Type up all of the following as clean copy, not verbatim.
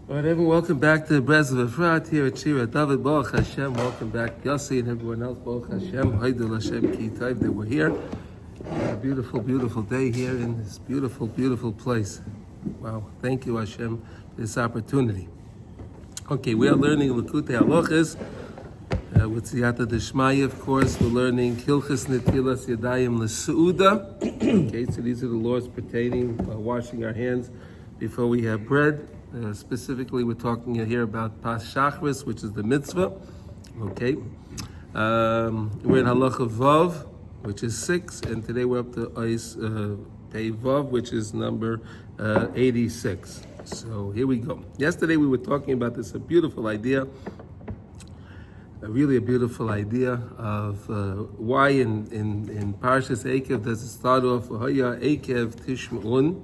All right, everyone, welcome back to Breslov Efrat here at Shira David. Baruch Hashem, welcome back, Yossi and everyone else. Baruch Hashem, Haidul Hashem Ki Tov that we're here. A beautiful, beautiful day here in this beautiful, beautiful place. Wow, thank you, Hashem, for this opportunity. Okay, we are learning Likutey Halachos with Siyata Deshmaya, of course. We're learning Hilchos Netilas Yadayim L'Seuda. Okay, so these are the laws pertaining washing our hands before we have bread. Specifically, we're talking here about Pas Shachris, which is the mitzvah. Okay, we're in Halacha Vav, which is 6, and today we're up to Ois Pei Vav, which is number 86. So here we go. Yesterday we were talking about this, a beautiful idea, really a beautiful idea of why in Parshas Eikev does it start off Haya Eikev Tishma'un,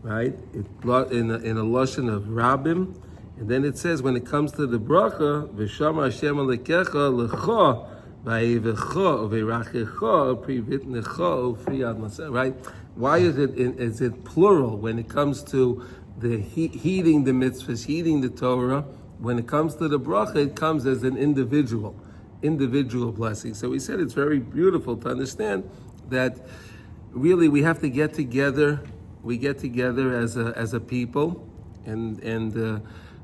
right? In a lashon of Rabbim, and then it says when it comes to the Bracha, V'shama Hashem Alekecha Lecha V'Yevecha V'Rachecha Privitnecha Ufriyad Maseh. Right? Why is it plural when it comes to the heeding the mitzvahs, heeding the Torah? When it comes to the Bracha, it comes as an individual blessing. So we said it's very beautiful to understand that really we have to get together. We get together as a people, and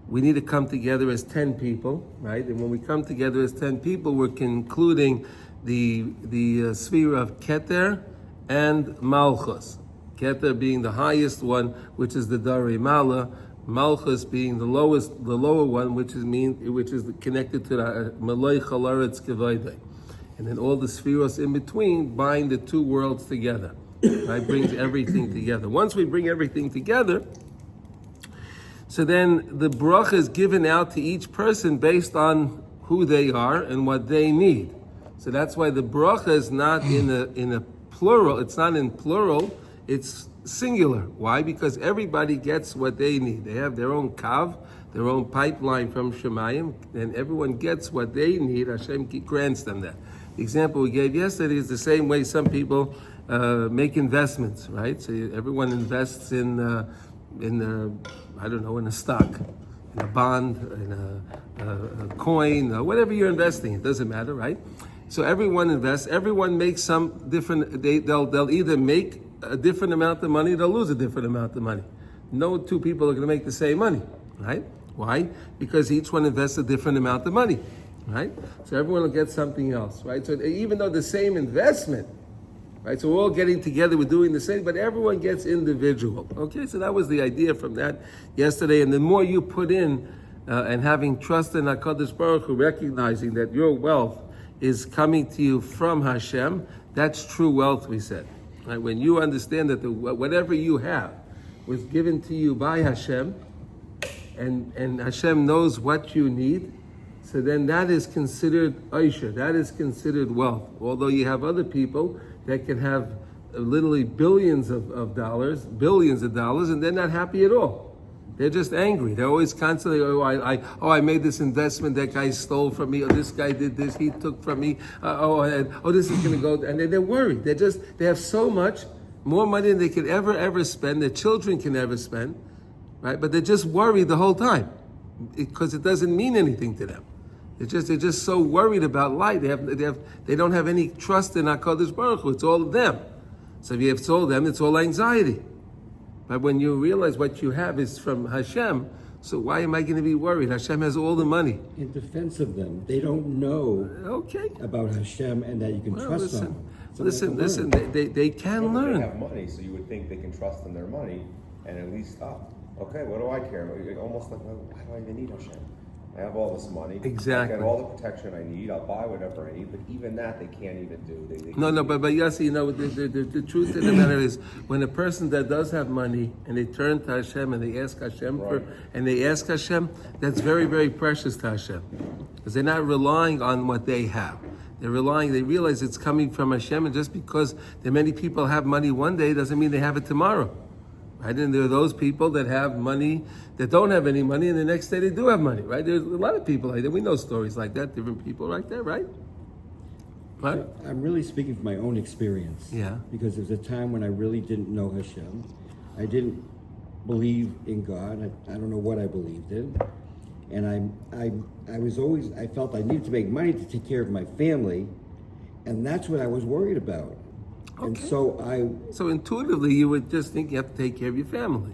we need to come together as 10 people, right? And when we come together as 10 people, we're concluding the sphere of Keter and Malchus. Keter being the highest one, which is the Darei Mala. Malchus being the lower one, which is connected to the Malay Chalaretz Kevaydei. And then all the spheros in between bind the two worlds together. Right, brings everything together. Once we bring everything together, so then the bracha is given out to each person based on who they are and what they need. So that's why the bracha is not in a plural. It's not in plural. It's singular. Why? Because everybody gets what they need. They have their own kav, their own pipeline from Shemayim, and everyone gets what they need. Hashem grants them that. The example we gave yesterday is the same way some people make investments, right? So everyone invests in a stock, in a bond, in a coin, whatever you're investing. It doesn't matter, right? So everyone invests. Everyone makes some different. They'll either make a different amount of money, they'll lose a different amount of money. No two people are going to make the same money, right? Why? Because each one invests a different amount of money, right? So everyone will get something else, right? So even though the same investment, right? So we're all getting together, we're doing the same, but everyone gets individual. Okay, so that was the idea from that yesterday. And the more you put in and having trust in HaKadosh Baruch Hu, recognizing that your wealth is coming to you from Hashem, that's true wealth, we said. Right? When you understand that whatever you have was given to you by Hashem, and Hashem knows what you need, so then that is considered Aisha, that is considered wealth. Although you have other people that can have literally billions of dollars, and they're not happy at all. They're just angry. They're always constantly, I made this investment, that guy stole from me, or this guy did this, he took from me, this is going to go, and they're worried. They have so much, more money than they could ever spend, their children can ever spend, right? But they're just worried the whole time, because it doesn't mean anything to them. They're just so worried about life. They don't have any trust in HaKadosh Baruch Hu. It's all of them. So if you have all of them, it's all anxiety. But when you realize what you have is from Hashem, so why am I going to be worried? Hashem has all the money. In defense of them, they don't know about Hashem and that you can trust them. Listen, they can learn. They have money, so you would think they can trust in their money and at least stop. Okay, what do I care? Almost like, why do I even need Hashem? I have all this money. Exactly. I get all the protection I need. I'll buy whatever I need. But even that, they can't even do. But yes, the truth of the matter is, when a person that does have money and they turn to Hashem and they ask Hashem that's very, very precious to Hashem, because they're not relying on what they have. They realize it's coming from Hashem, and just because there many people have money one day doesn't mean they have it tomorrow. Right? And there are those people that have money that don't have any money, and the next day they do have money, right? There's a lot of people like that. We know stories like that, different people right there, right? Right? I'm really speaking from my own experience. Yeah. Because there was a time when I really didn't know Hashem. I didn't believe in God. I don't know what I believed in, and I felt I needed to make money to take care of my family, and that's what I was worried about. Okay. And so intuitively, you would just think you have to take care of your family.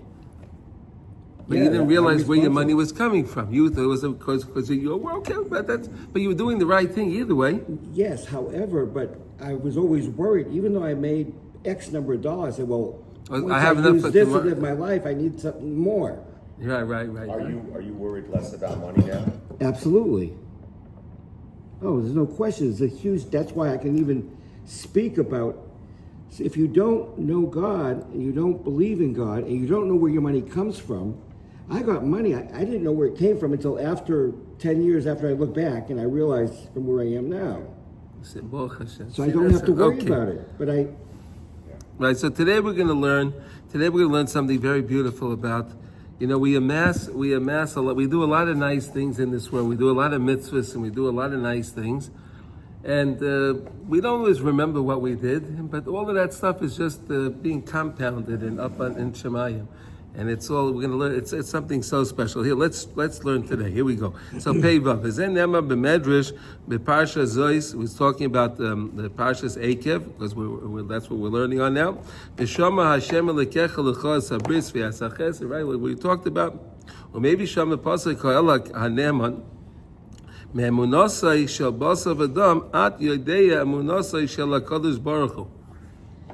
But Yeah, you didn't realize I'm where your money responsible. was coming from. You thought it was because of your well, okay, but you were doing the right thing either way. Yes, however, but I was always worried, even though I made X number of dollars, I said, well, once I have enough use for this tomorrow. to live my life, I need something more. Right. Are you worried less about money now? Absolutely. Oh, there's no question. It's a huge, that's why I can even speak about, if you don't know God, and you don't believe in God, and you don't know where your money comes from, I got money, I didn't know where it came from until after 10 years after I look back, and I realized from where I am now. So I don't have to worry about it. But Right, so today we're going to learn something very beautiful about, we amass a lot, we do a lot of nice things in this world. We do a lot of mitzvahs and we do a lot of nice things. And we don't always remember what we did, but all of that stuff is just being compounded and up in Shemayim. And it's all we're going to learn. It's something so special. Here, let's learn today. Here we go. So Peivav. Zen Nema b'Medrash b'Parsha Zois. We're talking about the Parshas Eikev because that's what we're learning on now. B'Shama Hashem Elokecha l'chos habris v'yasaches. Right, what we talked about. Or maybe Shama Pasuk Koelak Haneman. Me'emunasai shel basav adam at yodeya emunasai shel HaKadosh Baruch Hu.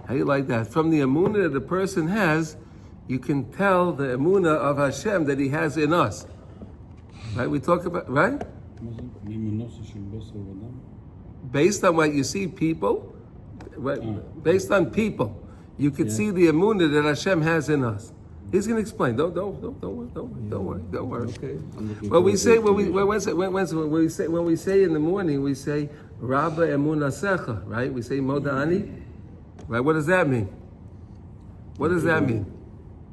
How you like that? From the emunah that the person has, you can tell the emunah of Hashem that He has in us. Right? We talk about, right? Based on what you see people, right? Based on people, you can see the emunah that Hashem has in us. He's going to explain. Don't worry. okay. Well, we say when we say in the morning, we say Rabba emunasecha, right? We say Modani, right? What does that mean? What does that mean?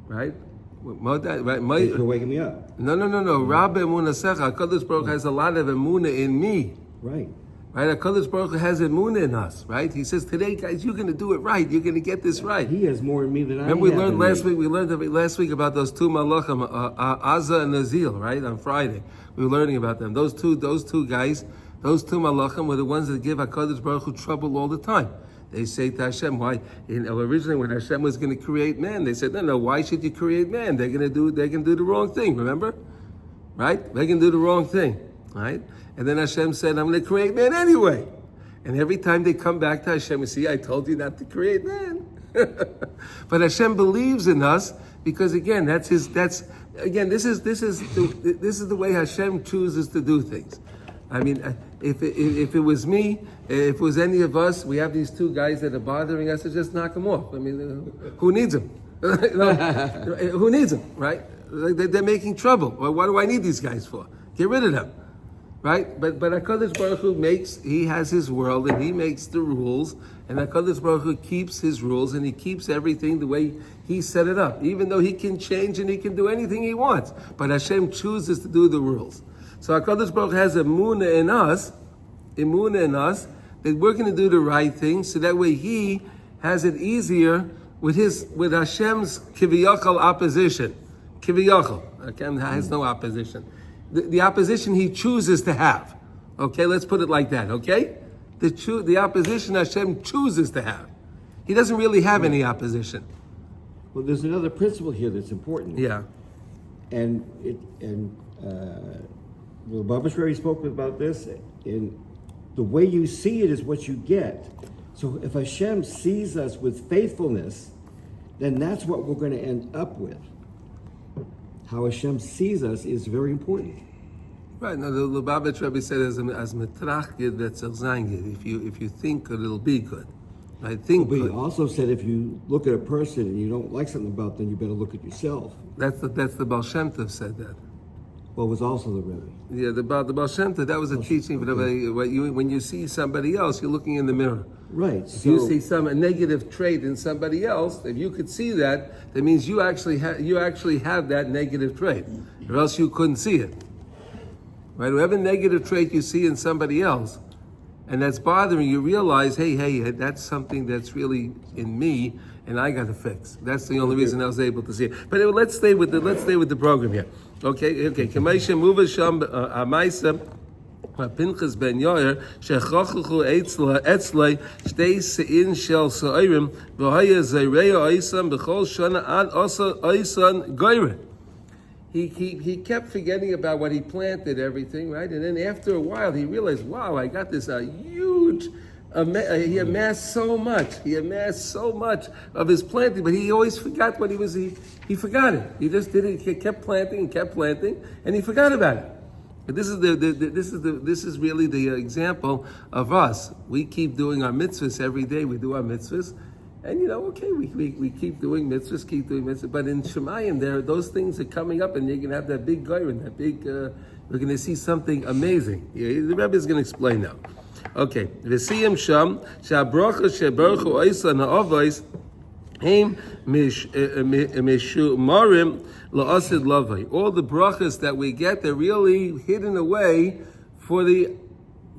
Right? Right? Thanks for waking me up. No. Rabba emunasecha. HaKadosh Baruch Hu has a lot of emunah in me. Right. Right? HaKadosh Baruch Hu has emunah in us. Right? He says, today, guys, you're going to do it right. You're going to get this right. He has more in me than I have. Remember we learned last week about those two malachim, Azza and Azil, right? On Friday. We were learning about them. Those two guys, those two malachim were the ones that give HaKadosh Baruch Hu trouble all the time. They say to Hashem, why? Originally, when Hashem was going to create man, they said, no, why should you create man? They can do the wrong thing, remember? Right? They can do the wrong thing, right? And then Hashem said, I'm going to create man anyway. And every time they come back to Hashem, we see, I told you not to create man. But Hashem believes in us because again, this is the way Hashem chooses to do things. I mean, if it was me, if it was any of us, we have these two guys that are bothering us, to just knock them off. I mean, who needs them? Who needs them, right? They're making trouble. Well, what do I need these guys for? Get rid of them, right? But HaKadosh Baruch Hu He has His world and He makes the rules, and HaKadosh Baruch Hu keeps His rules and He keeps everything the way He set it up, even though He can change and He can do anything He wants. But Hashem chooses to do the rules. So HaKadosh Baruch Hu has emunah in us, that we're going to do the right thing, so that way He has it easier with Hashem's kiviyachal opposition. Kiviyachal, okay, has no opposition. The opposition He chooses to have. Okay, let's put it like that. Okay, the opposition Hashem chooses to have. He doesn't really have any opposition. Well, there's another principle here that's important. Yeah, and the Baba Shrei spoke about this, and the way you see it is what you get. So if Hashem sees us with faithfulness, then that's what we're going to end up with. How Hashem sees us is very important. Right. Now the Lubavitch Rebbe said as mitrach gid vetzach zayin gid. If you think good, it'll be good. Right? Think But good. he also said if you look at a person and you don't like something about them, you better look at yourself. That's the Baal Shem Tov said that. Well, it was also the Rebbe. Yeah, the Baal Shem Tov, that was a teaching. But when you see somebody else, you're looking in the mirror. Right. If you see a negative trait in somebody else, if you could see that, that means you actually have that negative trait, or else you couldn't see it. Right? Whatever negative trait you see in somebody else, and that's bothering you, realize, hey, that's something that's really in me, and I got to fix. That's the only reason I was able to see it. But let's stay with the program here. Okay. Kamaisha Muvasham Amaisa Pinchas ben Yair Shechachu Etzlei Shtei Sein Shel Sa'Irim V'Haya Zayreya Oisam B'Chol Shana Ad Osa Oisan Goyre. He kept forgetting about what he planted, everything, right? And then after a while, he realized, wow, I got this huge. He amassed so much. He amassed so much of his planting, but he always forgot what he was. He forgot it. He just did it. He kept planting, and he forgot about it. But this is really the example of us. We keep doing our mitzvahs every day. We do our mitzvahs. And we keep doing mitzvahs, but in Shemayim, those things are coming up, and you're going to have that big goyim, and that big, we're going to see something amazing. The Rebbe is going to explain now. Okay, V'siyim sham, she'abrocha she'baruchu oisa na'avos, heim mishumarim la'asid lavai. All the brachas that we get, they're really hidden away for the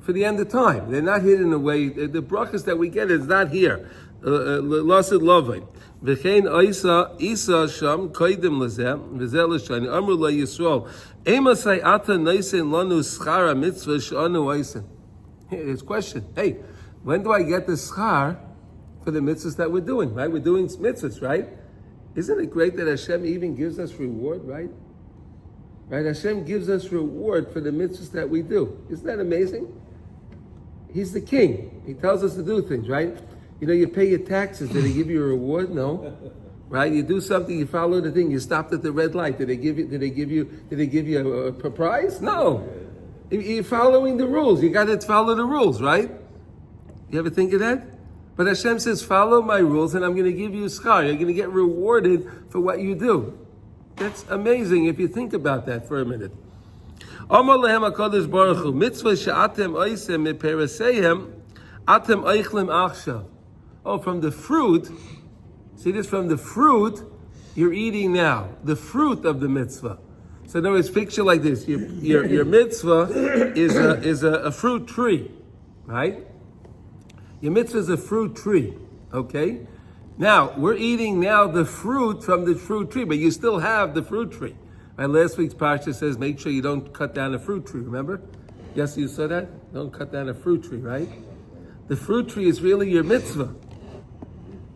end of time. They're not hidden away. The brachas that we get is not here. Lasid Lavai. V'chein Isa Sham Koidim Lazem V'zel L'shani Amru La Yisrael Emasai Ata Neisen Lanu Schara Mitzvah Sh'anu Eisen. His question, hey, when do I get the schar for the mitzvahs that we're doing, right? We're doing mitzvahs, right? Isn't it great that Hashem even gives us reward, right? Right? Hashem gives us reward for the mitzvahs that we do. Isn't that amazing? He's the king. He tells us to do things, right? You pay your taxes. Did they give you a reward? No. Right? You do something, you follow the thing, you stopped at the red light. Did they give you a prize? No. You're following the rules. You got to follow the rules, right? You ever think of that? But Hashem says, follow my rules and I'm going to give you a schar. You're going to get rewarded for what you do. That's amazing if you think about that for a minute. Amar lehem HaKadosh Baruch Hu, mitzvah she'atem oisem miperaseihem, atem oichlem achshav. Oh, from the fruit, see this, from the fruit you're eating now, the fruit of the mitzvah. So in other words, picture like this, your mitzvah is a fruit tree, right? Your mitzvah is a fruit tree, okay? Now, we're eating now the fruit from the fruit tree, but you still have the fruit tree. Right? Last week's parsha says, make sure you don't cut down a fruit tree, remember? Yes, you saw that? Don't cut down a fruit tree, right? The fruit tree is really your mitzvah.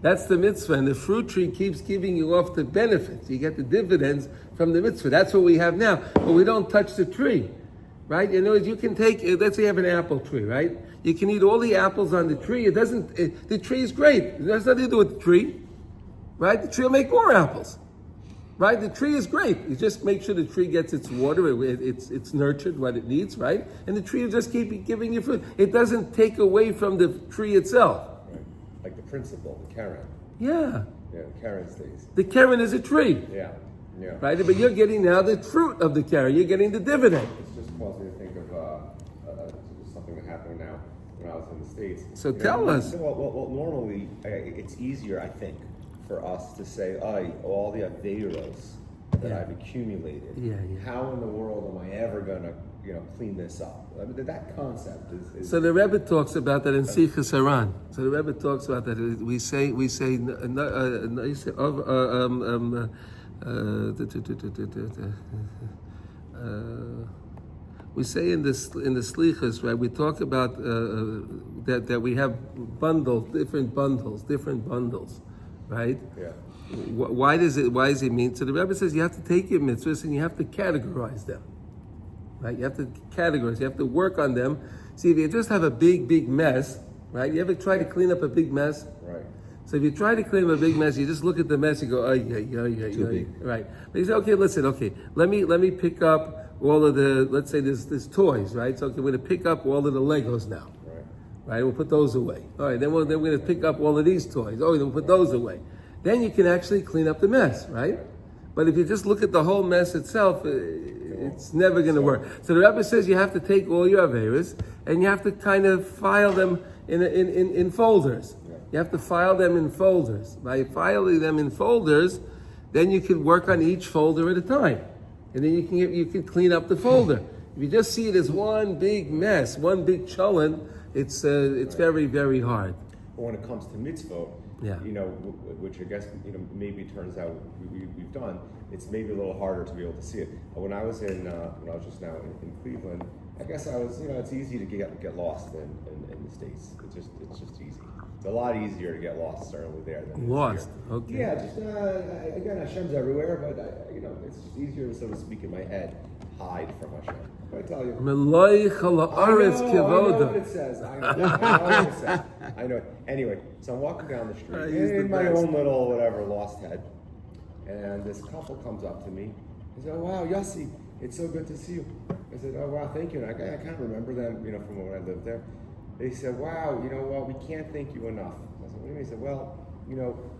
That's the mitzvah, and the fruit tree keeps giving you off the benefits. You get the dividends from the mitzvah. That's what we have now, but we don't touch the tree, right? In other words, you can take, let's say you have an apple tree, right? You can eat all the apples on the tree. The tree is great. It has nothing to do with the tree, right? The tree will make more apples, right? The tree is great. You just make sure the tree gets its water, it's nurtured what it needs, right? And the tree will just keep giving you fruit. It doesn't take away from the tree itself. Like the principle, the Karen. Yeah. Yeah, the Karen stays. The Karen is a tree. Yeah. Right? But you're getting now the fruit of the Karen. You're getting the dividend. It's just causing me to think of something that happened now when I was in the States. So tell us. Well, normally, it's easier, I think, for us to say, all the Averos that I've accumulated. How in the world am I ever going to clean this up? I mean, that concept is. So the Rebbe talks about that in Sichas Haran. So the Rebbe talks about that. We say in the Slichas, right? We talk about that we have different bundles, right? Yeah. Why does it mean? So the Rebbe says you have to take your mitzvahs and you have to categorize them. Right? You have to categorize, you have to work on them. See, if you just have a big mess, right? You ever try to clean up a big mess? Right. So if you try to clean up a big mess, you just look at the mess, you go, too big. Right. But you say, okay, let me pick up all of the, let's say there's toys, right? So okay, we're going to pick up all of the Legos now. Right? We'll put those away. All right, then we're going to pick up all of these toys. Oh, then we'll put those away. Then you can actually clean up the mess, right? But if you just look at the whole mess itself, it's never going to work. So the Rebbe says you have to take all your Averos and you have to kind of file them in folders. You have to file them in folders. By filing them in folders, then you can work on each folder at a time. And then you can clean up the folder. If you just see it as one big mess, one big cholent, it's very, very hard. But when it comes to mitzvot, which I guess maybe turns out we've done, it's maybe a little harder to be able to see it. But when I was just now in Cleveland, I guess I was it's easy to get lost in the States. It's just easy. It's a lot easier to get lost certainly there than lost. Here. Okay. Yeah, just again, Hashem's everywhere, but it's just easier to, so to speak, in my head, hide from Hashem. I tell you. I know what it says. I know what it says. I know. Anyway, so I'm walking down the street in my own little lost head, and this couple comes up to me. He said, "Oh wow, Yossi, it's so good to see you." I said, "Oh wow, thank you." And I kind of remember them, from when I lived there. They said, "Wow, you know what? We can't thank you enough." I said, "What do you mean?" He said, "Well,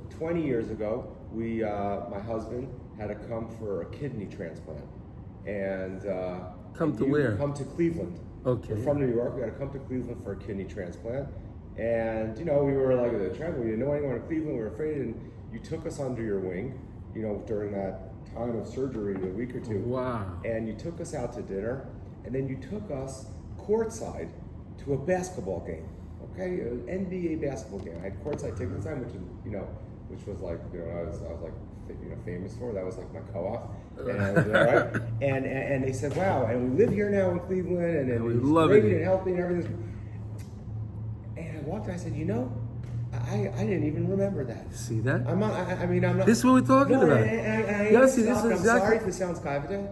20 years ago, my husband had to come for a kidney transplant, and come to where? Come to Cleveland. Okay. We're from New York. We had to come to Cleveland for a kidney transplant, and we were like at the travel. We didn't know anyone in Cleveland. We were afraid, and you took us under your wing, during that time of surgery, a week or two. Wow. And you took us out to dinner, and then you took us courtside to a basketball game, okay, an NBA basketball game. I had courtside tickets time, which was like, I was like, famous for. That was like my co-op, and right. And they said, wow, and we live here now in Cleveland, and we it's love great it and healthy and everything. And I walked. I said, I didn't even remember that. See that? I'm not. This is what we're talking about. Yes, this is exactly. I'm sorry if it sounds kavita.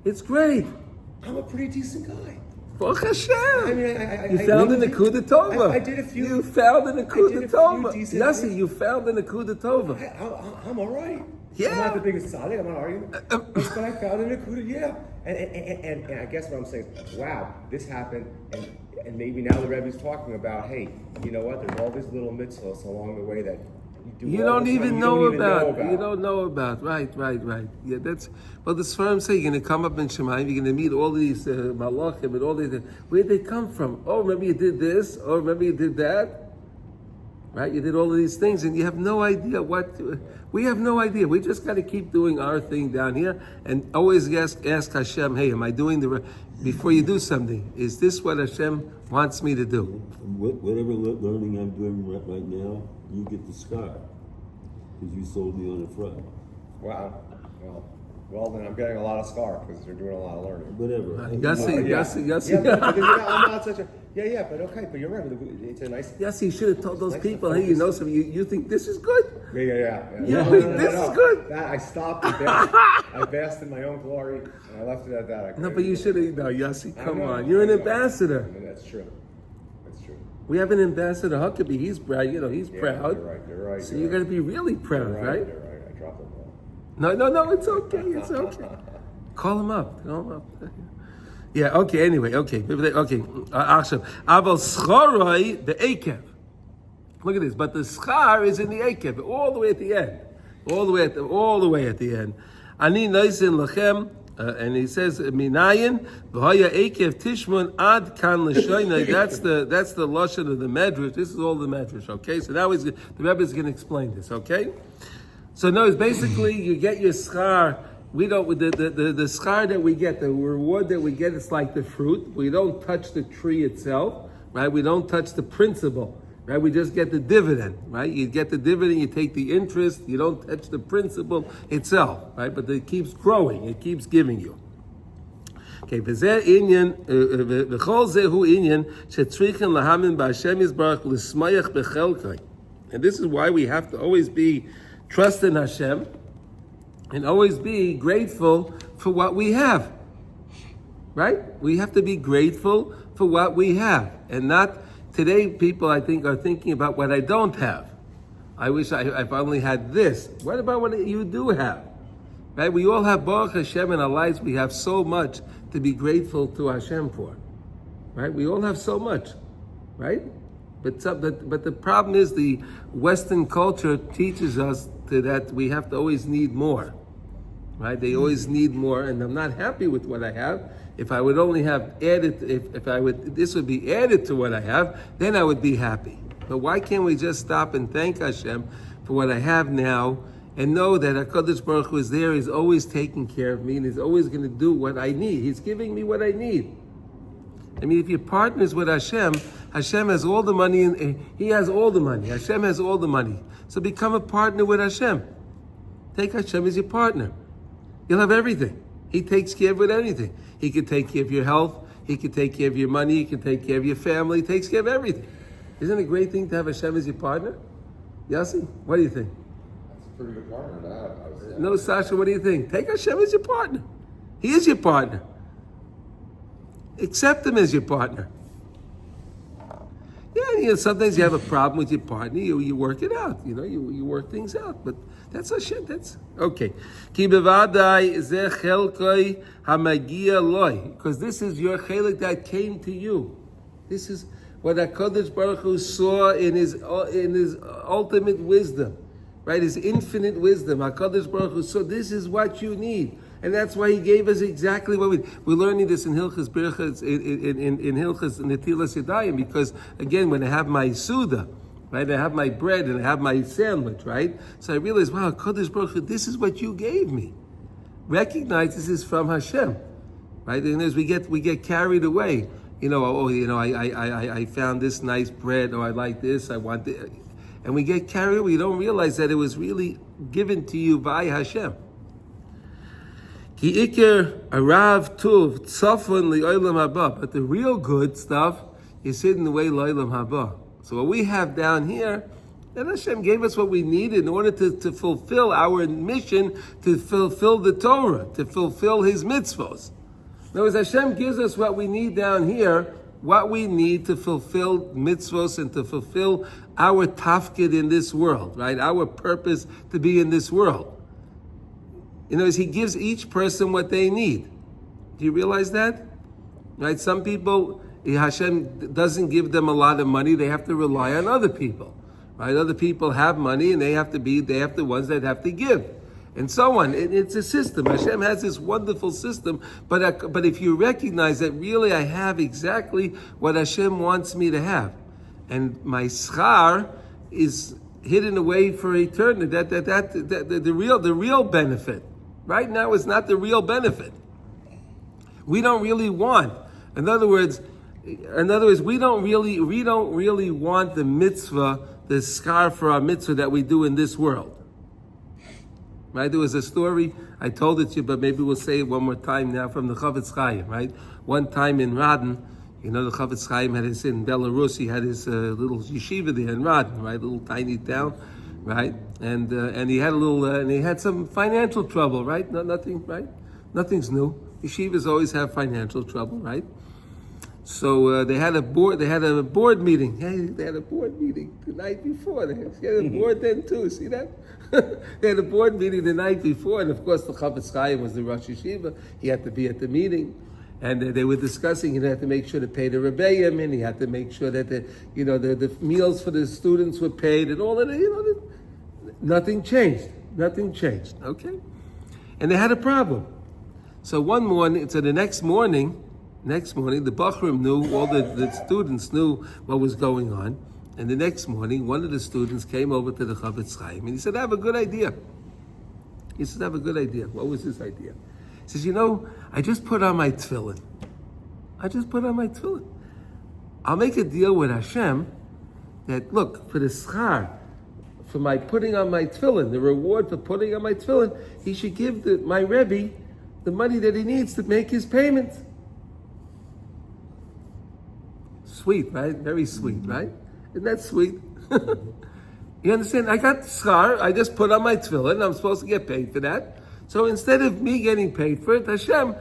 It's great. I'm a pretty decent guy. Baruch Hashem. You found the Nekuda Tova. I did a few. You found the Nekuda Tova. Yossi, you found the Nekuda Tova. I'm all right. Yeah. I'm not the biggest tzaddik. I'm not arguing. But I found the Nekuda. Yeah. And I guess what I'm saying is, wow, this happened, and maybe now the Rebbe's talking about, hey, you know what? There's all these little mitzvahs along the way that you don't even know about. You don't know about. Right. Yeah, that's. Well, the Sfarim say you're going to come up in Shemaim. You're going to meet all these malachim and all these. Where'd they come from? Oh, remember you did this. Oh, remember you did that. Right? You did all of these things, and you have no idea what. We have no idea. We just got to keep doing our thing down here, and always ask Hashem, hey, am I doing before you do something, is this what Hashem wants me to do? Whatever learning I'm doing right now, you get the scar, because you sold me on Efrat. Wow. Well, then I'm getting a lot of scar because you're doing a lot of learning. Whatever. Yes. Yeah, but I'm not such a. Yeah, but okay, but you're right. It's a nice. Yes, you should have told those people, hey, something. You think this is good? Yeah. No, this is good. That I stopped. I basked in my own glory, and I left it at that. No, but you should have. No, Yossi, come on. You're an ambassador. That's true. We have an ambassador, Huckabee. He's proud. He's proud. You're right. So you got to be really proud, right? You're right. I dropped the ball. No, it's okay. Call him up. Yeah, okay, anyway, okay. Aval schoroi the akev. Look at this, but the schar is in the akev, all the way at the end. All the way at the end. Ani noisin lachem, and he says, Minayin, v'haya akev tishmun ad kan l'shoynai. That's the lashon of the medrash. This is all the medrash, okay? So now the Rebbe is going to explain this, okay? So no, it's basically you get your schar. We don't the schar that we get, the reward that we get, it's like the fruit. We don't touch the tree itself, right? We don't touch the principle, right? We just get the dividend, right? You get the dividend, you take the interest, you don't touch the principle itself, right? But it keeps growing, it keeps giving you. Okay, v'zeh inyan, v'chol zehu inyan, shetzrichen lahamin b'Hashem yisbarach l'smayach b'chelkai. And this is why we have to always be trust in Hashem and always be grateful for what we have. Right? We have to be grateful for what we have. And not, today people I think are thinking about what I don't have. I wish I've only had this. What about what you do have? Right? We all have Baruch Hashem in our lives. We have so much to be grateful to Hashem for. Right? We all have so much. Right? But the problem is the Western culture teaches us that we have to always need more, right? They always need more, and I'm not happy with what I have. If I would only have added, this would be added to what I have, then I would be happy. But why can't we just stop and thank Hashem for what I have now, and know that HaKadosh Baruch Hu is there, He's always taking care of me, and He's always going to do what I need. He's giving me what I need. I mean, if you're partners with Hashem, Hashem has all the money, and He has all the money. Hashem has all the money. So become a partner with Hashem. Take Hashem as your partner. You'll have everything. He takes care of anything. He can take care of your health. He can take care of your money. He can take care of your family. He takes care of everything. Isn't it a great thing to have Hashem as your partner? Yossi, what do you think? That's a pretty good partner to have. No, Sasha, what do you think? Take Hashem as your partner. He is your partner. Accept Him as your partner. Yeah, sometimes you have a problem with your partner. You work it out. You work things out. But that's Hashem. That's okay. Ki bevadai zeh chelkoi hamagia loy. Because this is your chelik that came to you. This is what HaKadosh Baruch Hu saw in his ultimate wisdom, right? His infinite wisdom. HaKadosh Baruch Hu saw this is what you need. And that's why He gave us exactly what we're learning this in Hilchos Bracha, in Hilchos Netilas Yadayim, because again, when I have my Suda, right, I have my bread and I have my sandwich, right? So I realize, wow, Kadosh Baruch Hu, this is what you gave me. Recognize this is from Hashem, right? And as we get carried away, I found this nice bread, or I like this, I want this, and we get carried away. We don't realize that it was really given to you by Hashem. Ki ikir arav tuv tzafon li'olam haba. But the real good stuff is hidden away li'olam haba. So what we have down here, and Hashem gave us what we need in order to fulfill our mission, to fulfill the Torah, to fulfill His mitzvos. In other words, Hashem gives us what we need down here, what we need to fulfill mitzvos and to fulfill our tafkid in this world, right? Our purpose to be in this world. In other words, He gives each person what they need. Do you realize that? Right? Some people, Hashem doesn't give them a lot of money. They have to rely on other people. Right? Other people have money, and they have the ones that have to give, and so on. It's a system. Hashem has this wonderful system. But if you recognize that really I have exactly what Hashem wants me to have, and my schar is hidden away for eternity, the real benefit. Right now is not the real benefit. We don't really want. In other words, we don't really want the mitzvah, the schar for our mitzvah that we do in this world. Right? There was a story, I told it to you, but maybe we'll say it one more time now, from the Chavetz Chaim, right? One time in Radin, the Chavetz Chaim had in Belarus, he had his little yeshiva there in Radin, right? A little tiny town. Right, and he had and he had some financial trouble, right? Nothing, right? Nothing's new. Yeshivas always have financial trouble, right? So they had a board meeting. Hey, they had a board meeting the night before. They had a board then too. See that? They had a board meeting the night before, and of course the Chavetz Chaim was the Rosh Yeshiva. He had to be at the meeting. And they were discussing, he had to make sure to pay the rebbeim, and he had to make sure that the meals for the students were paid, and all of that. Nothing changed. Okay, and they had a problem. So one morning, the next morning, the Bachrim knew, all the students knew what was going on, and the next morning, one of the students came over to the Chavetz Chaim, and he said, "I have a good idea." What was his idea? He says, I just put on my tefillin. I'll make a deal with Hashem that, look, for the schar, for my putting on my tefillin, the reward for putting on my tefillin, He should give my Rebbe the money that he needs to make his payments. Sweet, right? Very sweet, right? Isn't that sweet? You understand? I got the schar, I just put on my tefillin, I'm supposed to get paid for that. So instead of me getting paid for it, Hashem,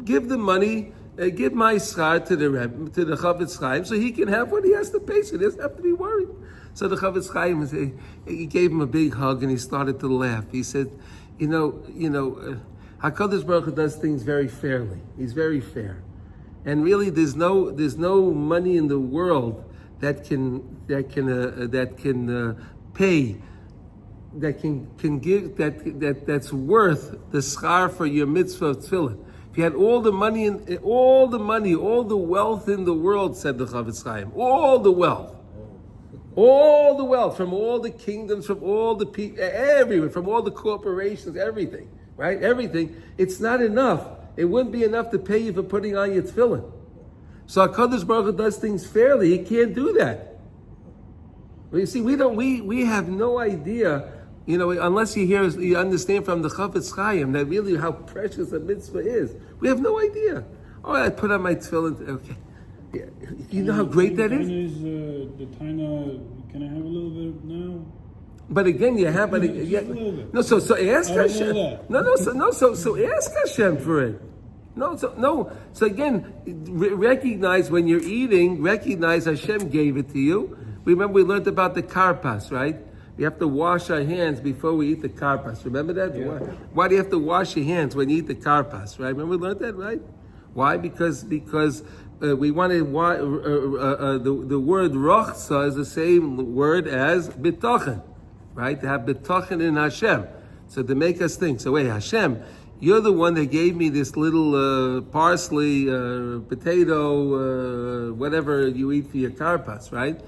give the money, give my schar to the Chavetz Chaim, so he can have what he has to pay, so he doesn't have to be worried. So the Chavetz Chaim, he gave him a big hug and he started to laugh. He said, HaKadosh Baruch Hu does things very fairly. He's very fair, and really, there's no money in the world that can pay. That's worth the schar for your mitzvah of tefillin. If you had all the wealth in the world, said the Chavetz Chaim, all the wealth all the wealth, from all the kingdoms, from all the people, everywhere, from all the corporations, everything, right? Everything. It's not enough. It wouldn't be enough to pay you for putting on your tefillin. So HaKadosh Baruch Hu does things fairly. He can't do that. Well, you see, we have no idea, unless you understand from the Chafetz Chaim that really how precious a mitzvah is. We have no idea. Oh, I put on my tefillin. Okay. Yeah. You know how great that is? The Taina, can I have a little bit now? But again, you have, but Just yeah, a little bit. no. So ask I don't Hashem. know that. So ask Hashem for it. So again, recognize when you're eating. Recognize Hashem gave it to you. Remember, we learned about the karpas, right? We have to wash our hands before we eat the karpas. Remember that? Yeah. Why do you have to wash your hands when you eat the karpas? Right? Remember we learned that, right? Why? Because we wanted the word rochsa is the same word as bitochen, right? To have bitochen in Hashem. So to make us think. So wait, Hashem, you're the one that gave me this little parsley, potato, whatever you eat for your karpas, right?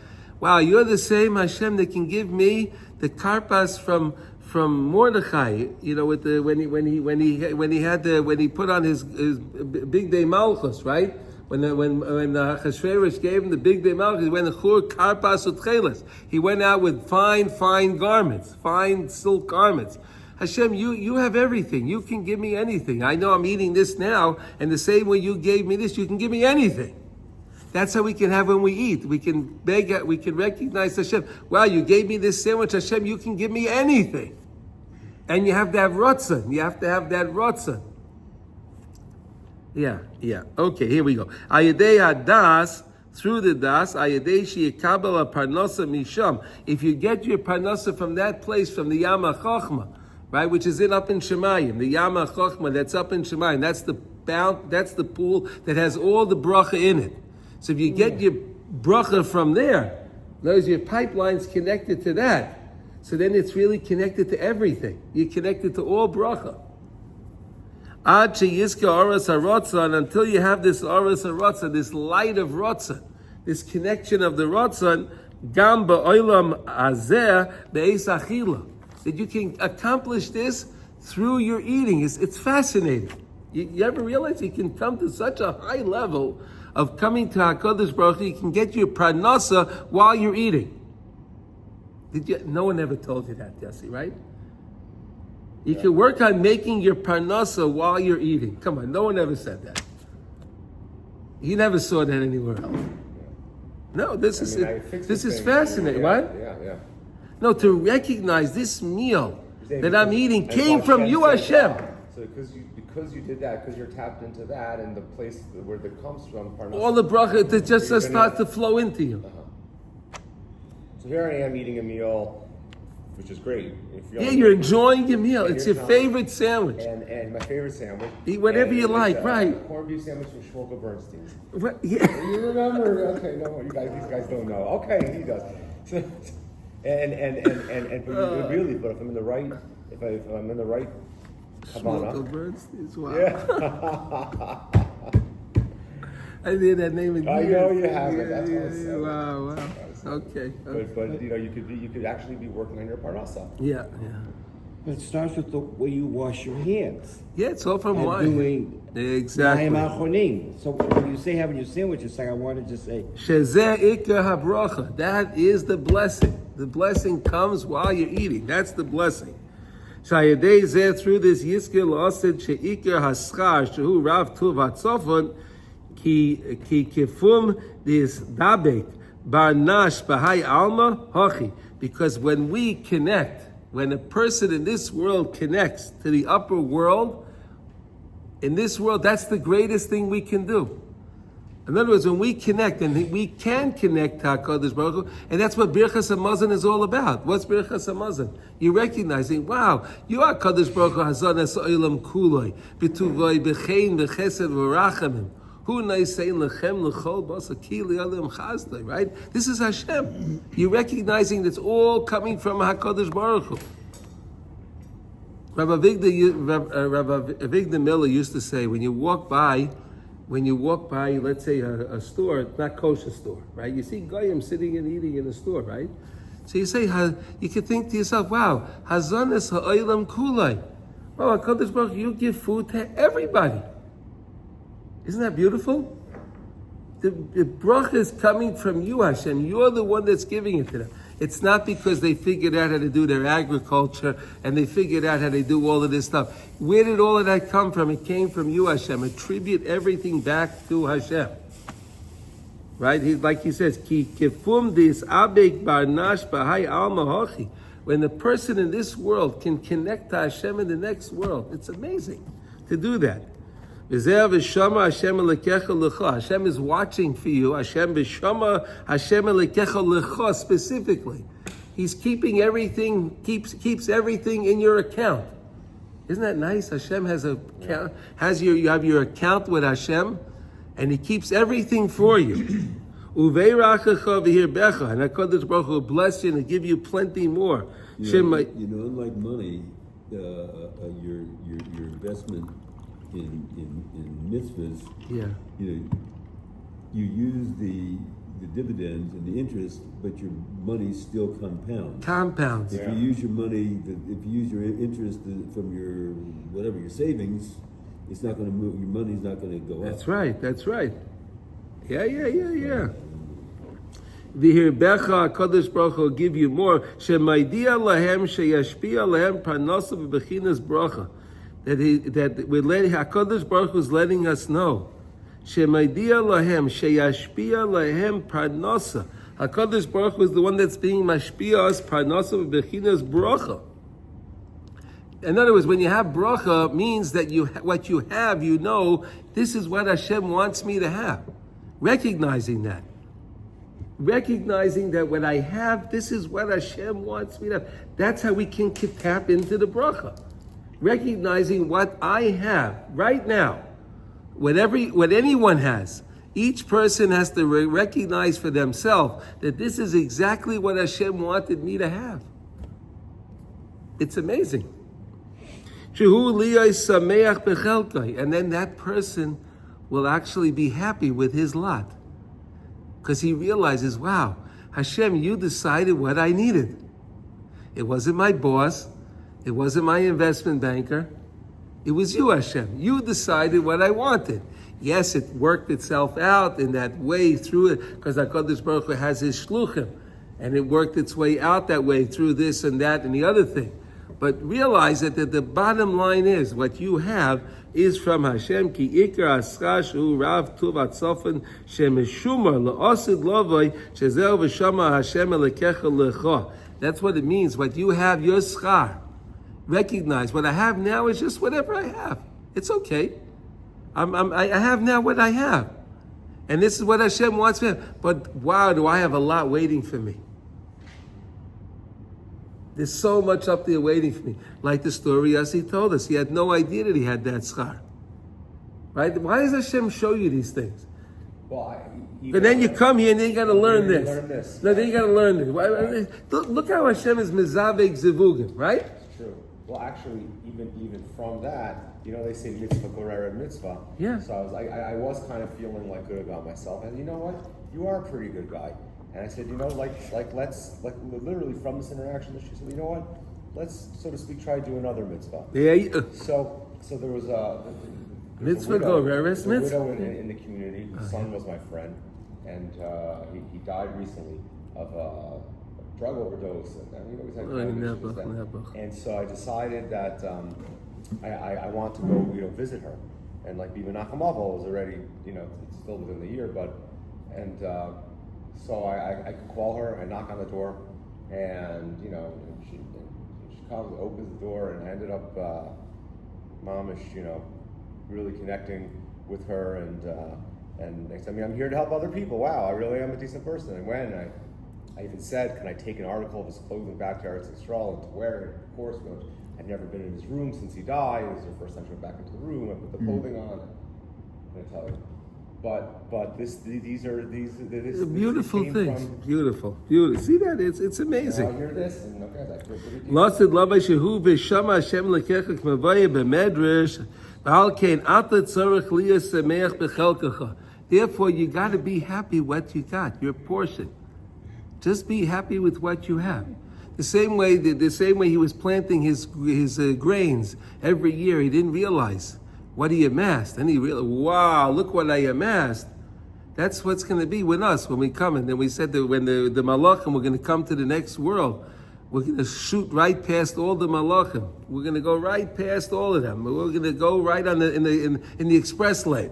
Wow, you're the same Hashem that can give me the karpas from Mordechai. With the when he put on his big day malchus, right? When Achashverosh gave him the big day malchus, he went chur karpas utcheles. He went out with fine garments, fine silk garments. Hashem, you have everything. You can give me anything. I know I'm eating this now, and the same way you gave me this, you can give me anything. That's how we can have when we eat. We can beg, we can recognize Hashem. Wow, you gave me this sandwich, Hashem, you can give me anything. And you have to have rotzen. You have to have that rotzen. Yeah. Okay, here we go. Ayadei hadas, through the das, ayadei sheyikabel parnasa misham. If you get your parnasa from that place, from the Yama Chochma, right, which is up in Shemayim, the Yama Chochma that's up in Shemayim, that's the pool that has all the bracha in it. So if you get your bracha from there, those your pipeline's connected to that. So then it's really connected to everything. You're connected to all bracha. Ad sheyizka oras harotzon, until you have this oras harotzon, this light of rotzon, this connection of the rotzon, gam ba'olam azeh be'es achila, that you can accomplish this through your eating. It's fascinating. You ever realize you can come to such a high level of coming to HaKadosh Baruch Hu, you can get your parnasa while you're eating. No one ever told you that, Yossi, right? You can work on making your parnasa while you're eating. Come on, no one ever said that. You never saw that anywhere else. No, this is fascinating. Yeah, what? Yeah. No, to recognize this meal that I'm eating came from you, Hashem. So because you did that, because you're tapped into that, and the place where it comes from, parnasa, all the bracha that just starts to flow into you. So here I am eating a meal, which is great. You're enjoying your meal. It's your favorite sandwich. And my favorite sandwich. Eat whatever you like, right? Corned beef sandwich from Shmuel Bernstein's. What? Yeah. You remember? Okay, no, these guys don't know. Okay, he does. So, but really, but if I'm in the right, if I'm in the right. Shmuel Bernstein's, wow. Yeah. I did that name in I know you have it. That's what I said. Wow. Okay. But you could actually be working on your parnasa. Yeah. But it starts with the way you wash your hands. Yeah, it's all from And wine. doing Exactly. So when you say having your sandwich, it's like I wanted to say. Shezeh ikar habracha. That is the blessing. The blessing comes while you're eating. That's the blessing. Shayadei zeh, through this yizkir la'asid she'ikar haschar shehu rav tuv hatzofon ki kifum this dabek bar nash b'hai alma hachi. Because when we connect, when a person in this world connects to the upper world, in this world, that's the greatest thing we can do. In other words, when we connect, and we can connect to HaKadosh Baruch Hu, and that's what Birchas HaMazon is all about. What's Birchas HaMazon? You're recognizing, wow, you are HaKadosh Baruch Hu, Hazon Es Olam Kuloi, B'tuvoi, B'chein, B'chesed, V'rachamim. Hu Naisein Lechem L'chol Basa Ki Li'alim Chazdai, right? This is Hashem. You're recognizing that's all coming from HaKadosh Baruch Hu. Rabbi Avigdor Miller used to say, when you walk by when you walk by, let's say a store, not kosher store, right? You see goyim sitting and eating in a store, right? So you say, you can think to yourself, wow, hazanis ha'olam kulai. Wow, HaKadosh Baruch Hu, you give food to everybody. Isn't that beautiful? The bracha is coming from you, Hashem. You're the one that's giving it to them. It's not because they figured out how to do their agriculture and they figured out how to do all of this stuff. Where did all of that come from? It came from you, Hashem. Attribute everything back to Hashem. Right? Like he says, Ki kifum dis abek barnash bahai alma hochi. When the person in this world can connect to Hashem in the next world, it's amazing to do that. Hashem is watching for you. Hashem b'shama, Hashem elekecha lecha specifically. He's keeping everything, keeps everything in your account. Isn't that nice? Hashem has a account, you have your account with Hashem, and He keeps everything for you. Uvei becha, and HaKadosh Baruch Hu will bless you and give you plenty more. Unlike money, your investment in mitzvahs, you use the dividends and the interest, but your money still compounds. If you use your money, if you use your interest from your savings, it's not going to move. Your money's not going to go up. That's right. Yeah. V'hirbecha HaKadosh Baruch Hu will give you more. Shemaidia lahem sheyashpia lahem parnasa v'bechinas bracha. That HaKadosh Baruch Hu is letting us know. Shemaidia lahem sheyashpia lahem parnasa. HaKadosh Baruch Hu is the one that's being mashpia us parnasa v'bechinas bracha. In other words, when you have bracha, means that what you have, this is what Hashem wants me to have. Recognizing that what I have, this is what Hashem wants me to have. That's how we can tap into the bracha. Recognizing what I have right now, what anyone has. Each person has to recognize for themselves that this is exactly what Hashem wanted me to have. It's amazing. And then that person will actually be happy with his lot. Because he realizes, wow, Hashem, you decided what I needed. It wasn't my boss. It wasn't my investment banker. It was you, Hashem. You decided what I wanted. Yes, it worked itself out in that way through it, because HaKadosh Baruch Hu has his shluchim. And it worked its way out that way through this and that and the other thing. But realize that the bottom line is, what you have is from Hashem. Ki ikar aschar shu rav tuv atzofen shemeshumar la'osid lovay shezel v'shama Hashem elekecha lecha. That's what it means. What you have, your schar. Recognize what I have now is just whatever I have. It's okay. I have now what I have, and this is what Hashem wants me. But wow, do I have a lot waiting for me? There's so much up there waiting for me. Like the story as he told us. He had no idea that he had that schar. Right? Why does Hashem show you these things? But then you come here and then you got to learn this. No, then you got to learn this. Look how Hashem is mezavek zivugim, right? It's true. Well, actually, even from that, they say mitzvah goreret mitzvah. Yeah. So I was kind of feeling like good about myself, and you know what? You are a pretty good guy. And I said, let's literally from this interaction, she said, you know what? Let's, so to speak, try to do another mitzvah. Yeah. So there was a mitzvah goreret mitzvah. Widow in the community. His son was my friend, and he died recently of a drug overdose. He's had and so I decided that I want to go, visit her, and like Biba Nachamavel is already, it's still within the year, so I could call her, I knock on the door, and she comes, opens the door, and I ended up mamish, really connecting with her, and next time I'm here to help other people. Wow, I really am a decent person. And when I even said, can I take an article of his clothing back to Eretz Yisrael and to wear it? Of course, I'd never been in his room since he died. It was the first time she went back into the room. I put the clothing on. And I tell her. But these are beautiful things. Beautiful. See that? It's amazing. I hear this and okay, Lasid lavai shehu v'shama Hashem lekecha k'mavaya b'medrash Therefore, you got to be happy what you got, your portion. Just be happy with what you have. The same way he was planting his grains every year, he didn't realize what he amassed. And he realized, wow, look what I amassed. That's what's going to be with us when we come. And then we said that when the malachim, we're going to come to the next world. We're going to shoot right past all the malachim. We're going to go right past all of them. We're going to go right on in the express lane,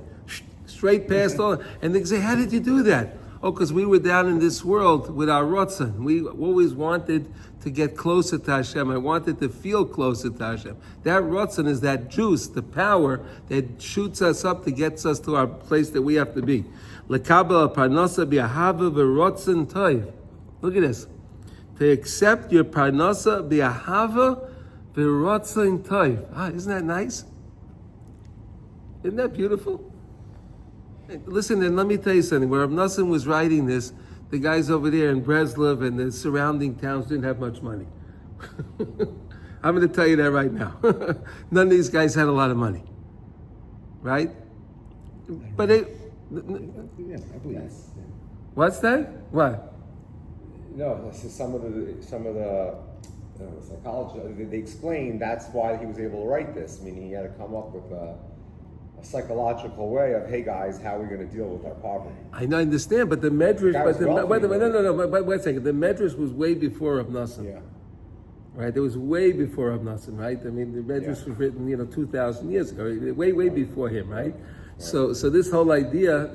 straight past all. And they say, how did you do that? Oh, because we were down in this world with our rotzen. We always wanted to get closer to Hashem. I wanted to feel closer to Hashem. That rotzen is that juice, the power that shoots us up to gets us to our place that we have to be. Lekabel parnasa bi'ahava v'rotzen toiv. Look at this. To accept your parnasa bi'ahava v'rotzen toiv. Isn't that nice? Isn't that beautiful? Listen, and let me tell you something. Where Rav Nosson was writing this, the guys over there in Breslov and the surrounding towns didn't have much money. I'm going to tell you that right now. None of these guys had a lot of money, right? But they. Yeah, I believe it. What's that? What? No, this is some of the psychology. They explain that's why he was able to write this. Meaning he had to come up with a psychological way of, hey guys, how are we going to deal with our poverty? I understand, but the Medrash, wait a second. The Medrash was way before Rav Nosson. Yeah. Right, it was way before Rav Nosson, right? I mean, the Medrash was written, 2,000 years ago, way before him, right? So this whole idea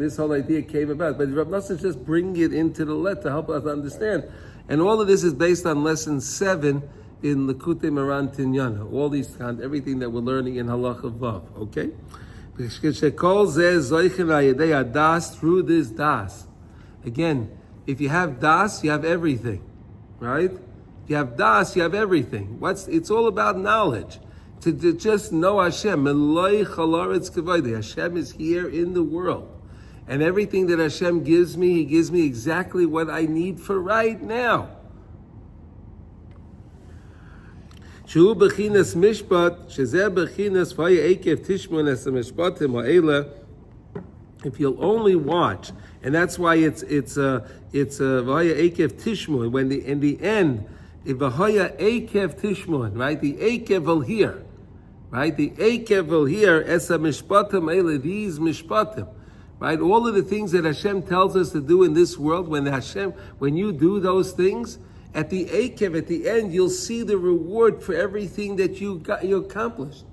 came about. But Rav Nosson just bring it into the let to help us understand. And all of this is based on lesson 7 in Likutey Moran Tinyana. All these everything that we're learning in Halacha Vav. Okay. Through this das. Again, if you have das, you have everything, right? If you have das, you have everything. It's all about knowledge. To just know Hashem. Hashem is here in the world. And everything that Hashem gives me, He gives me exactly what I need for right now. If you'll only watch, and that's why it's v'haya ekev tishmun. When in the end, if v'haya ekev tishmun, right? The ekev will hear, right? The ekev will hear esa mishpatim eile, these mishpatim, right? All of the things that Hashem tells us to do in this world, when you do those things. At the Akev, at the end, you'll see the reward for everything that you accomplished.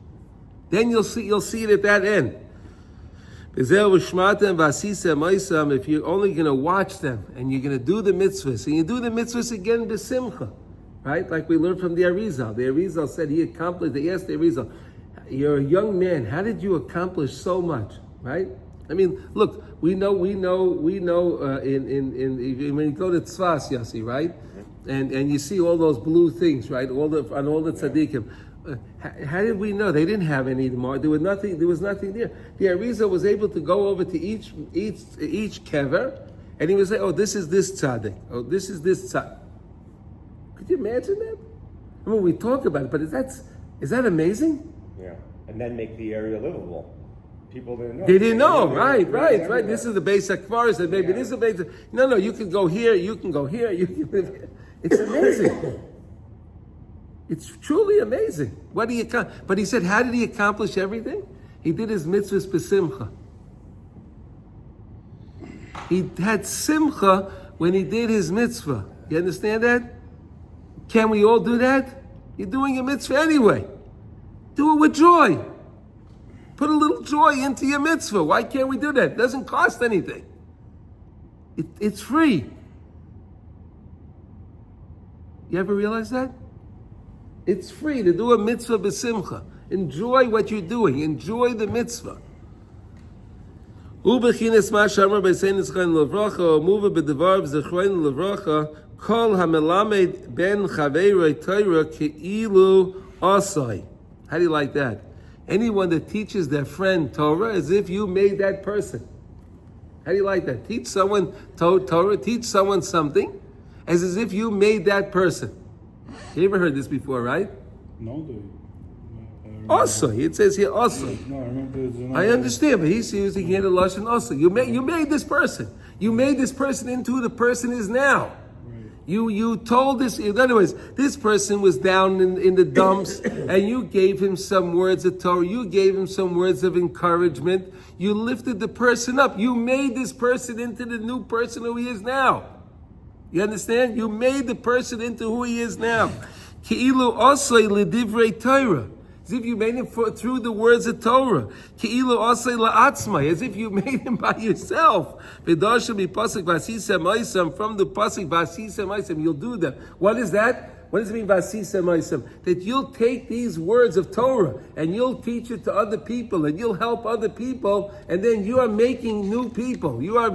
Then you'll see it at that end. If you're only going to watch them and you're going to do the mitzvahs, and you do the mitzvahs again b'simcha, right? Like we learned from the Arizal. The Arizal said he accomplished. They asked the Arizal, "You're a young man. How did you accomplish so much?" Right? I mean, look, we know. when you go to Tzfas, Yossi, right? And you see all those blue things, right? All the tzaddikim. How did we know? They didn't have any more. There was nothing there. The Arizal was able to go over to each kever, and he would say, "Oh, this is this tzaddik. Oh, this is this tzaddik." Could you imagine that? I mean, we talk about it, but is that amazing? Yeah, and then make the area livable. People didn't know. They didn't know, right. This is the basic forest, and maybe this is the basic. No, you can go here, you can go here, you can live here. It's amazing. It's truly amazing. But he said, how did he accomplish everything? He did his mitzvahs b'simcha. He had simcha when he did his mitzvah. You understand that? Can we all do that? You're doing a mitzvah anyway. Do it with joy. Put a little joy into your mitzvah. Why can't we do that? It doesn't cost anything. It's free. You ever realize that? It's free to do a mitzvah b'simcha. Enjoy what you're doing. Enjoy the mitzvah. Ubechines ma shamar b'sein zchayin levracha umuva b'devar zchayin levracha kol hamelamed ben chaveirei Torah keilu asai. How do you like that? Anyone that teaches their friend Torah as if you made that person. How do you like that? Teach someone Torah, teach someone something as if you made that person. You ever heard this before, right? No, Also. Also, it says here also. No, I remember there's another. I understand, but he's using here the lashon also. You made this person. You made this person into who the person is now. You told this, in other words, this person was down in the dumps, and you gave him some words of Torah, you gave him some words of encouragement, you lifted the person up, you made this person into the new person who he is now. You understand? You made the person into who he is now. Ki'ilu osay l'divrei Torah. As if you made him through the words of Torah. Ki'ilu osay la'atzmai. As if you made him by yourself. V'dashim pasuk v'asisem oisam. From the pasuk v'asisem oisam. You'll do that. What is that? What does it mean v'asisem oisam? That you'll take these words of Torah and you'll teach it to other people and you'll help other people, and then you are making new people. You are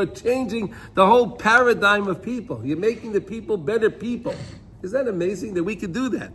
changing the whole paradigm of people. You're making the people better people. Is that amazing that we could do that?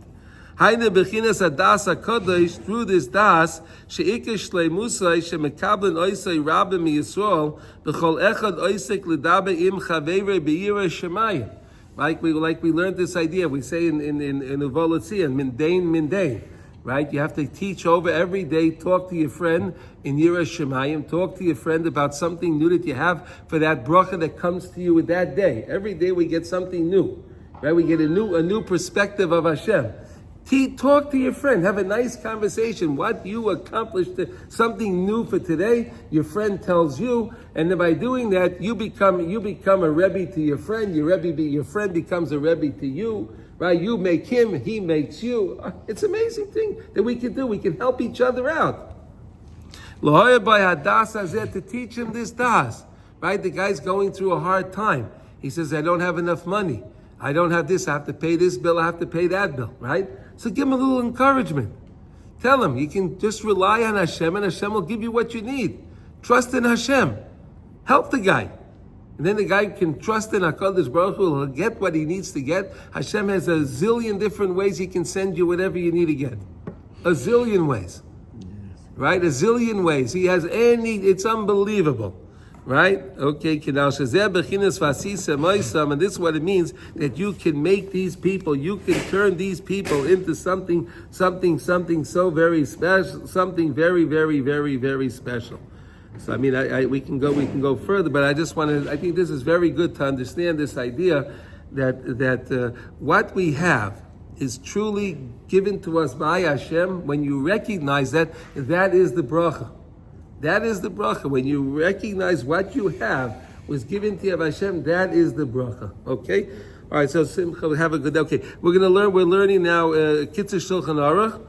Haine bechinas adas hakodesh, through this das sheikesh shleimusay shemekablen oisay rabbim miyisrael b'chol echad oisek l'dabe im chaveirei be'yirei shemayim. Like we learned this idea. We say in Uvolotzian, mindain, right? You have to teach over every day. Talk to your friend in Yirei Shemayim. Talk to your friend about something new that you have for that bracha that comes to you with that day. Every day we get something new, right? We get a new perspective of Hashem. Talk to your friend. Have a nice conversation. What you accomplished, something new for today. Your friend tells you, and then by doing that, you become a rebbe to your friend. Your friend becomes a rebbe to you. Right? You make him, he makes you. It's an amazing thing that we can do. We can help each other out. To teach him this das. Right? The guy's going through a hard time. He says, I don't have enough money. I don't have this. I have to pay this bill. I have to pay that bill. Right? So give him a little encouragement. Tell him you can just rely on Hashem and Hashem will give you what you need. Trust in Hashem. Help the guy. And then the guy can trust in HaKadosh Baruch Hu. He'll get what he needs to get. Hashem has a zillion different ways he can send you whatever you need to get. A zillion ways. Right? A zillion ways. He has it's unbelievable. Right? Okay, and this is what it means, that you can make these people, you can turn these people into something so very special, something very, very, very, very special. So I mean, we can go further, but I think this is very good to understand this idea that what we have is truly given to us by Hashem. When you recognize that is the bracha. That is the bracha. When you recognize what you have was given to you by Hashem, that is the bracha. Okay? All right, so Simcha, have a good day. Okay, we're learning now Kitzur Shulchan Aruch.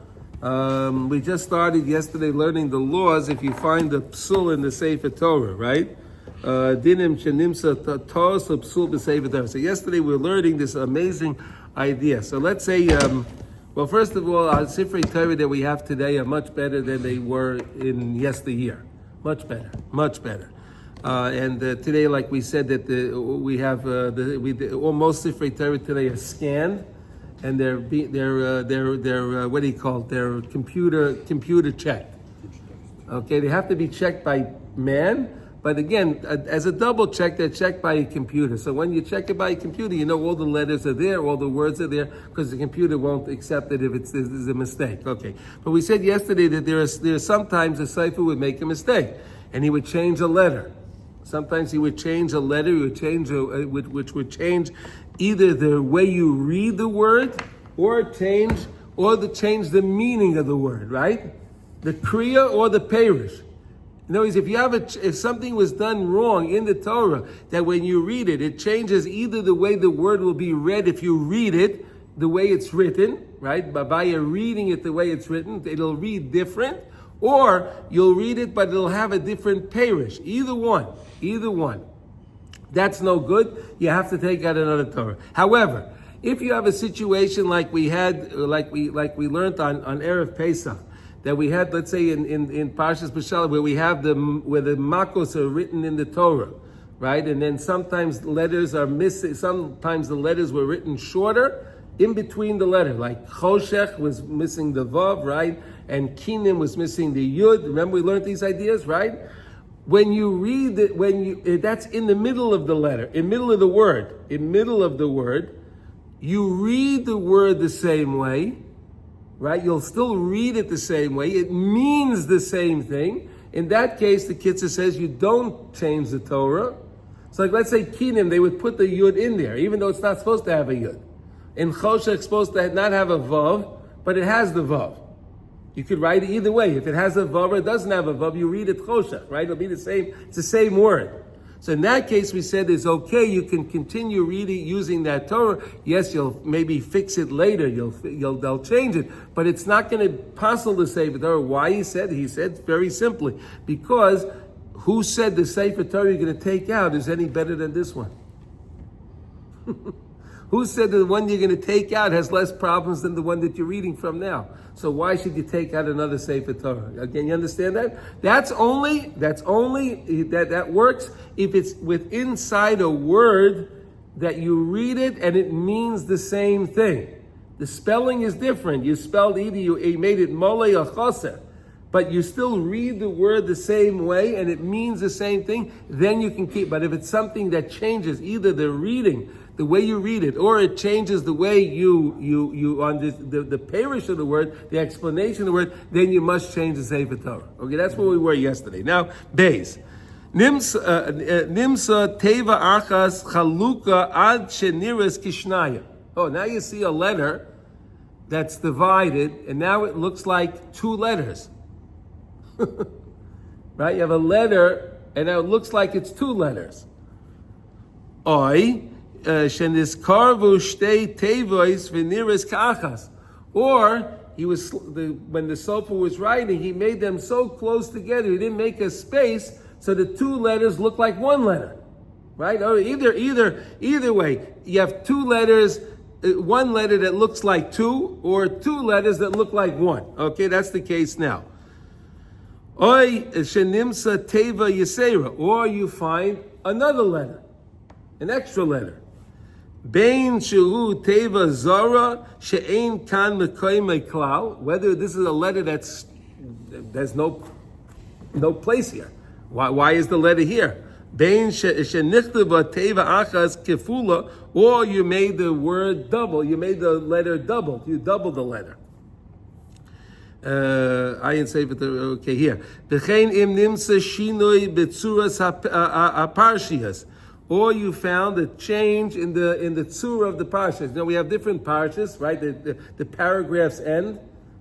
We just started yesterday learning the laws if you find the psul in the Sefer Torah, right? Dinim shenimsa tos psul b'Sefer Torah. So yesterday we were learning this amazing idea. So let's say, well, first of all, our Sifrei Torah that we have today are much better than they were in yesteryear. Much better. And today, like we said, that we have almost Sifrei Torah today are scanned, and they're what do you call it? They're computer checked. Okay, they have to be checked by man. But again, as a double check, they're checked by a computer. So when you check it by a computer, you know all the letters are there, all the words are there, because the computer won't accept it if there's a mistake. Okay. But we said yesterday that there's sometimes a cipher would make a mistake, and he would change a letter. Sometimes he would change a letter, which would change either the way you read the word, or change the meaning of the word, right? The kriya or the perish. In other words, if something was done wrong in the Torah, that when you read it, it changes either the way the word will be read if you read it the way it's written, right? But by you reading it the way it's written, it'll read different, or you'll read it, but it'll have a different parish. Either one. That's no good. You have to take out another Torah. However, if you have a situation like we had, like we learned on Erev Pesach, that we had, let's say in Parshas B'Shalach, where the makos are written in the Torah, right? And then sometimes letters are missing. Sometimes the letters were written shorter in between the letter. Like Choshech was missing the vav, right? And Kinim was missing the yud. Remember we learned these ideas, right? When you read it, that's in the middle of the letter, in middle of the word, you read the word the same way, right? You'll still read it the same way. It means the same thing. In that case, the Kitzur says you don't change the Torah. So like, let's say Kinim, they would put the Yud in there, even though it's not supposed to have a Yud. In Choshech, it's supposed to not have a Vav, but it has the Vav. You could write it either way. If it has a Vav or it doesn't have a Vav, you read it Choshech, right? It'll be the same, it's the same word. So in that case, we said it's okay. You can continue reading using that Torah. Yes, you'll maybe fix it later. They'll change it, but it's not going to be possible to say the Torah. Why he said very simply because who said the Sefer Torah you're going to take out is any better than this one? Who said the one you're going to take out has less problems than the one that you're reading from now? So why should you take out another Sefer Torah? Again, you understand that? That works if it's inside a word that you read it and it means the same thing. The spelling is different. You spelled either you made it molei or choser, but you still read the word the same way and it means the same thing, then you can keep. But if it's something that changes either the reading, the way you read it, or it changes the way you on the parish of the word, the explanation of the word, then you must change the Sefer Torah. Okay, that's where we were yesterday. Now, Beis. Nimsa teva achas chaluka ad sheniras kishnaya. Oh, now you see a letter that's divided, and now it looks like two letters. Right? You have a letter, and now it looks like it's two letters. Oi. Or he was when the Sofer was writing, he made them so close together, he didn't make a space, so the two letters look like one letter, right? Or either way, you have two letters, one letter that looks like two, or two letters that look like one. Okay, that's the case now. Or you find another letter, an extra letter. Bein shehu teva zara she'ein kan mekoyim klal. Whether this is a letter there's no place here. Why is the letter here? Bein shenichteva teva achas kefula, or you made the word double. You made the letter double. You doubled the letter. Ayin Sefer Torah. Okay, here. B'chein im nimsa shinoi betzuras haparshias. Or you found a change in the tzura of the parshas. You know, we have different parshas, right? The paragraphs end,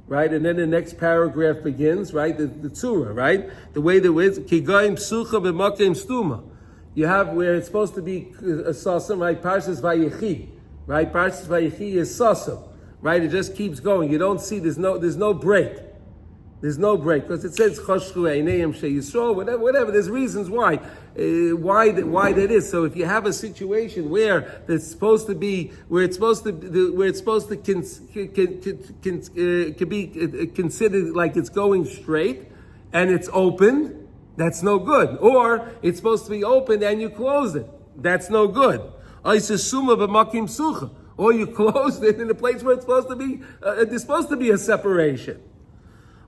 right? And then the next paragraph begins, right? The tzura, right? The way that it's kigoyim psucha b'makim stuma. You have where it's supposed to be a sasam, right? Parshas Vayechi, right? Parshas Vayechi is sasam, right? It just keeps going. You don't see there's no break. There's no break because it says choshchu eineim sheyisrael, whatever. There's reasons why that is. So if you have a situation where it's supposed to be be considered like it's going straight and it's open, that's no good. Or it's supposed to be open and you close it, that's no good. Or you closed it in a place where it's supposed to be. There's supposed to be a separation.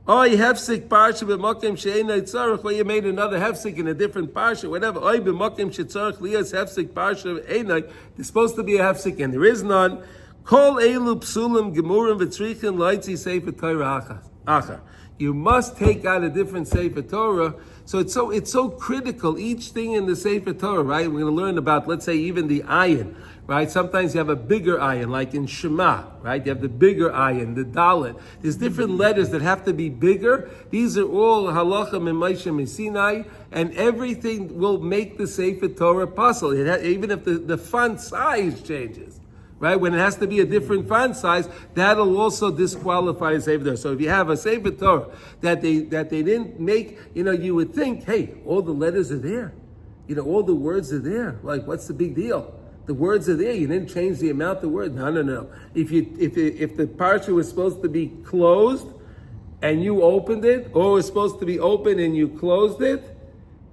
Or you hefsik parsha b'makim she'enay tzarich, or you made another hefsik in a different parsha, whatever. Or b'makim she'tzarich liyas hefsik parsha b'enay. There's supposed to be a hefsik, and there is none. Kol elu psulim gemurim v'tzrichin loitzi sefer Torah achar. You must take out a different Sefer Torah. So it's so critical, each thing in the Sefer Torah, right? We're going to learn about, let's say, even the ayin, right? Sometimes you have a bigger ayin, like in Shema, right? You have the bigger ayin, the dalet. There's different letters that have to be bigger. These are all halacha min Sinai, and everything will make the Sefer Torah possible. Even if the font size changes. Right? When it has to be a different font size, that'll also disqualify a Sefer Torah. So if you have a Sefer Torah that they didn't make, you would think, hey, all the letters are there. All the words are there. Like, what's the big deal? The words are there. You didn't change the amount of words. No. If the parsha was supposed to be closed and you opened it, or it was supposed to be open and you closed it,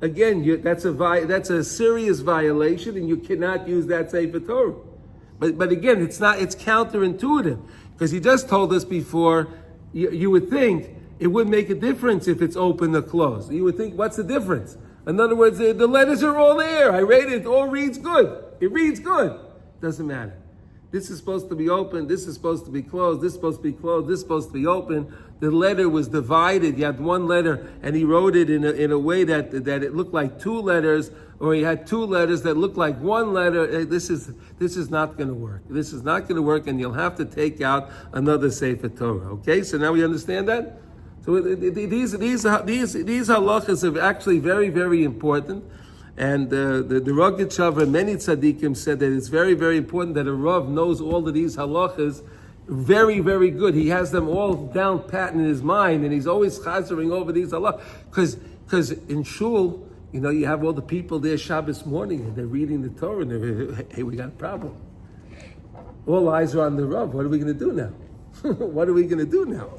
again, that's a serious violation, and you cannot use that Sefer Torah. But again, it's counterintuitive, because he just told us before, you would think it would make a difference if it's open or closed. You would think, what's the difference? In other words, the letters are all there. I read it, it all reads good. It reads good. Doesn't matter. This is supposed to be open, this is supposed to be closed, this is supposed to be closed, this is supposed to be open. The letter was divided. You had one letter, and he wrote it in a way that it looked like two letters, or he had two letters that looked like one letter. This is not going to work. This is not going to work, and you'll have to take out another Sefer Torah. Okay, so now we understand that. So these halachas are actually very, very important. And the Rogatchover and many tzaddikim said that it's very, very important that a Rav knows all of these halachas very, very good. He has them all down pat in his mind, and he's always chazering over these halachas. Because in shul, you have all the people there Shabbos morning, and they're reading the Torah, and they're, hey, we got a problem. All eyes are on the Rav. What are we going to do now? What are we going to do now?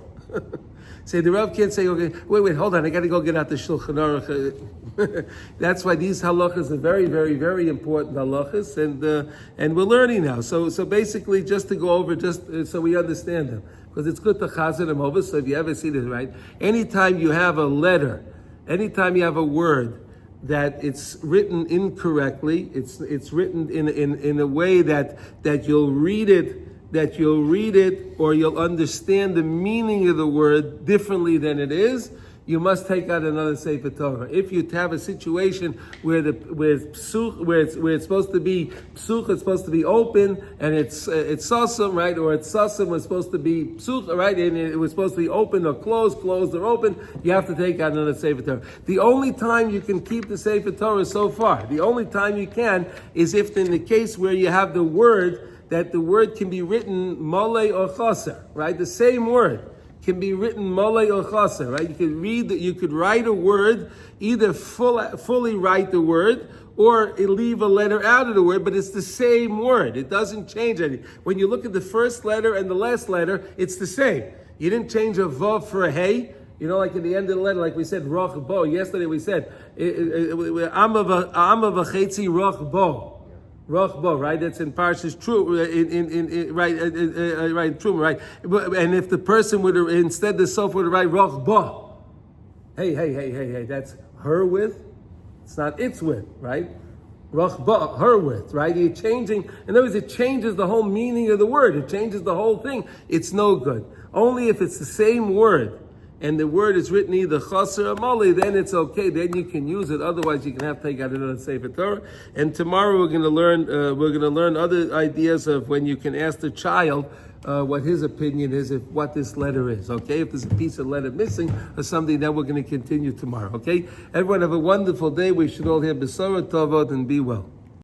Say the Rav can't say, okay, wait, hold on, I got to go get out the Shulchan Aruch. That's why these halachas are very, very, very important halachas, and we're learning now. So basically, just to go over, just so we understand them, because it's good to chazir them over. So if you ever see this, right, anytime you have a letter, anytime you have a word that it's written incorrectly, it's written in a way that you'll read it. That you'll read it or you'll understand the meaning of the word differently than it is, you must take out another Sefer Torah. If you have a situation where it's supposed to be psuch, it's supposed to be open, and it's sasum, right? Or it's sasum was supposed to be psuch, right? And it was supposed to be open or closed or open. You have to take out another Sefer Torah. The only time you can keep the Sefer Torah so far, the only time you can is if in the case where you have the word, that the word can be written malei or chaser, right? The same word can be written malei or chaser, right? You could write a word, either fully write the word, or leave a letter out of the word, but it's the same word. It doesn't change anything. When you look at the first letter and the last letter, it's the same. You didn't change a vav for a hey. Like at the end of the letter, like we said, roch bo. Yesterday we said, amma v'chetzi roch bo. Rochbo, right? That's in Parshas Truma, right? Truma, right? And if the person would have, instead the sof would have write Rochbo, hey, that's her with. It's not its with, right? Rochbo, her with, right? You're changing. In other words, it changes the whole meaning of the word. It changes the whole thing. It's no good. Only if it's the same word, and the word is written either chaser or mali, then it's okay. Then you can use it. Otherwise, you can have to take out another Sefer Torah. And tomorrow we're going to learn other ideas of when you can ask the child what his opinion is of what this letter is. Okay, if there's a piece of letter missing or something, then we're going to continue tomorrow. Okay, everyone have a wonderful day. We should all have besora tovot and be well.